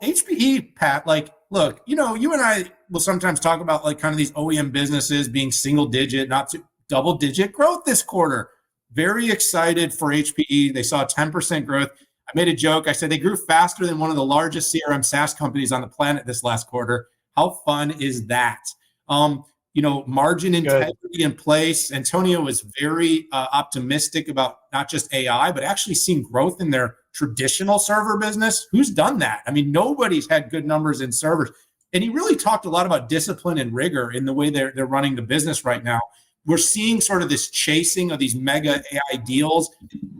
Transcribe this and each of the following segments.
HPE, Pat, like, look, you and I will sometimes talk about like kind of these OEM businesses being single digit, not double digit growth this quarter. Very excited for HPE. They saw 10% growth. I made a joke. I said they grew faster than one of the largest CRM SaaS companies on the planet this last quarter. How fun is that? Margin integrity in place. Antonio was very optimistic about not just AI, but actually seeing growth in their traditional server business. Who's done that? I mean, nobody's had good numbers in servers. And he really talked a lot about discipline and rigor in the way they're running the business right now. We're seeing sort of this chasing of these mega AI deals,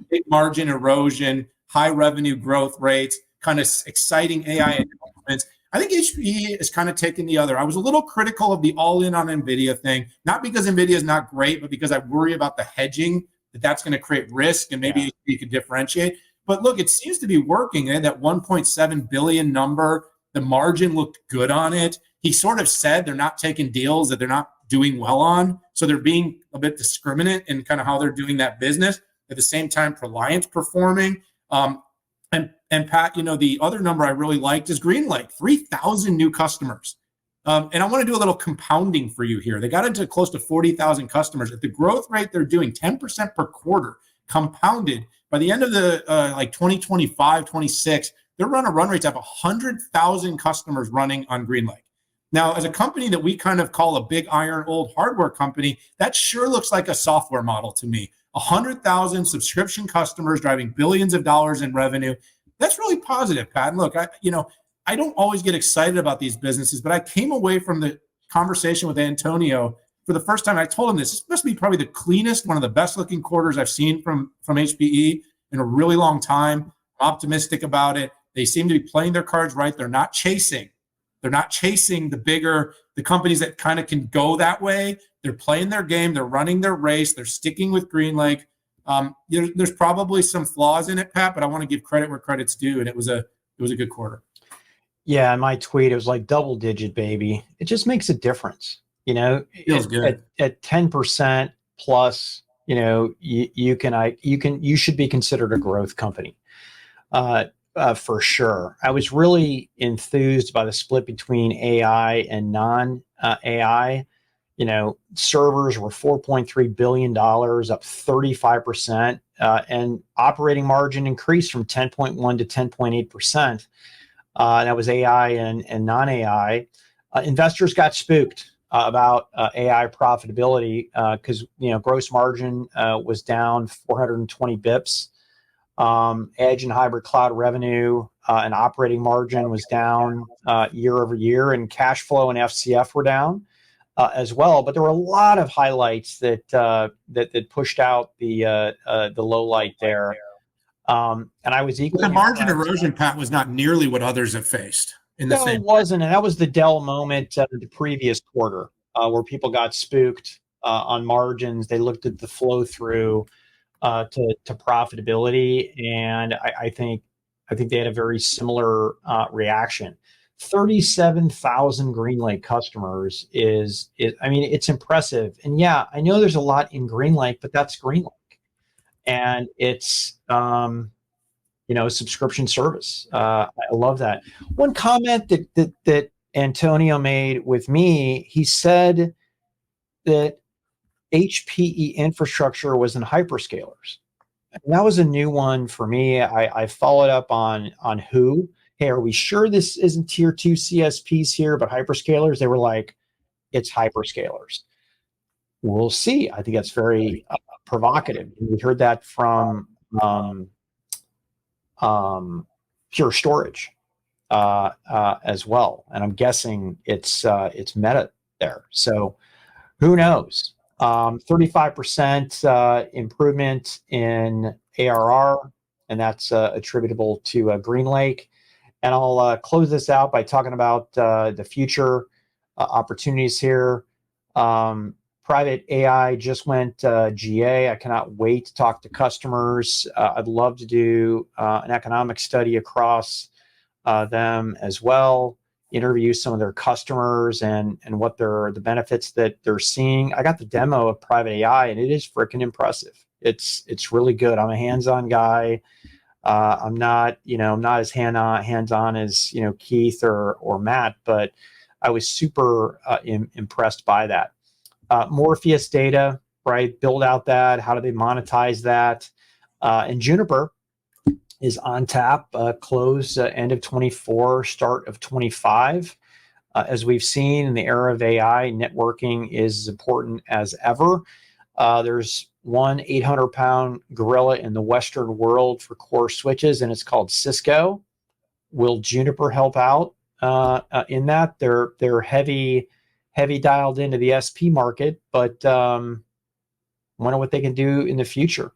big margin erosion, high revenue growth rates, kind of exciting AI announcements. I think HPE is kind of taking the other. I was a little critical of the all-in on NVIDIA thing, not because NVIDIA is not great, but because I worry about the hedging, that's going to create risk, and maybe HPE could differentiate. But look, it seems to be working. They had that 1.7 billion number. The margin looked good on it. He sort of said they're not taking deals that they're not doing well on. So they're being a bit discriminate in kind of how they're doing that business. At the same time, Proliant's performing. And Pat, the other number I really liked is GreenLake, 3,000 new customers. And I want to do a little compounding for you here. They got into close to 40,000 customers. At the growth rate they're doing, 10% per quarter, compounded, by the end of the 2025, 26, they're running a run rate to have 100,000 customers running on GreenLake. Now, as a company that we kind of call a big iron old hardware company, that sure looks like a software model to me. 100,000 subscription customers driving billions of dollars in revenue. That's really positive, Pat. And look, I don't always get excited about these businesses, but I came away from the conversation with Antonio for the first time. I told him this must be probably the cleanest, one of the best looking quarters I've seen from HPE in a really long time. I'm optimistic about it. They seem to be playing their cards right. They're not chasing the companies that kind of can go that way. They're playing their game. They're running their race. They're sticking with GreenLake. There's probably some flaws in it, Pat, but I want to give credit where credit's due, and it was a good quarter. Yeah, in my tweet, it was like double digit, baby. It just makes a difference. Feels good. At 10% plus, you should be considered a growth company. For sure. I was really enthused by the split between AI and non-AI. Servers were $4.3 billion, up 35%, and operating margin increased from 10.1 to 10.8%. That was AI and non-AI. Investors got spooked about AI profitability because gross margin was down 420 bips. Edge and hybrid cloud revenue and operating margin was down year over year, and cash flow and FCF were down as well. But there were a lot of highlights that pushed out the low light there. And I was equally the margin erosion, Pat, was not nearly what others have faced in the same. It wasn't, and that was the Dell moment the previous quarter where people got spooked on margins. They looked at the flow through to profitability, and I think they had a very similar reaction. 37,000 GreenLake customers is it's impressive. And yeah, I know there's a lot in GreenLake, but that's GreenLake, and it's subscription service. I love that. One comment that Antonio made with me, he said that HPE infrastructure was in hyperscalers. And that was a new one for me. I followed up on who. Hey, are we sure this isn't tier 2 CSPs here, but hyperscalers? They were like, it's hyperscalers. We'll see. I think that's very provocative. We heard that from Pure Storage as well, and I'm guessing it's Meta there. So who knows? 35% improvement in ARR, and that's attributable to GreenLake. And I'll close this out by talking about the future opportunities here. Private AI just went GA. I cannot wait to talk to customers. I'd love to do an economic study across them as well, interview some of their customers and what the benefits that they're seeing. I got the demo of private AI, and it is freaking impressive. It's really good. I'm a hands-on guy. I'm not, I'm not as hands on as Keith or Matt, but I was super impressed by that. Morpheus data, right? Build out that. How do they monetize that? And Juniper is on tap. Close end of 24, start of 25. As we've seen in the era of AI, networking is as important as ever. There's one 800-pound gorilla in the Western world for core switches, and it's called Cisco. Will Juniper help out in that? They're heavy dialed into the SP market, but wonder what they can do in the future.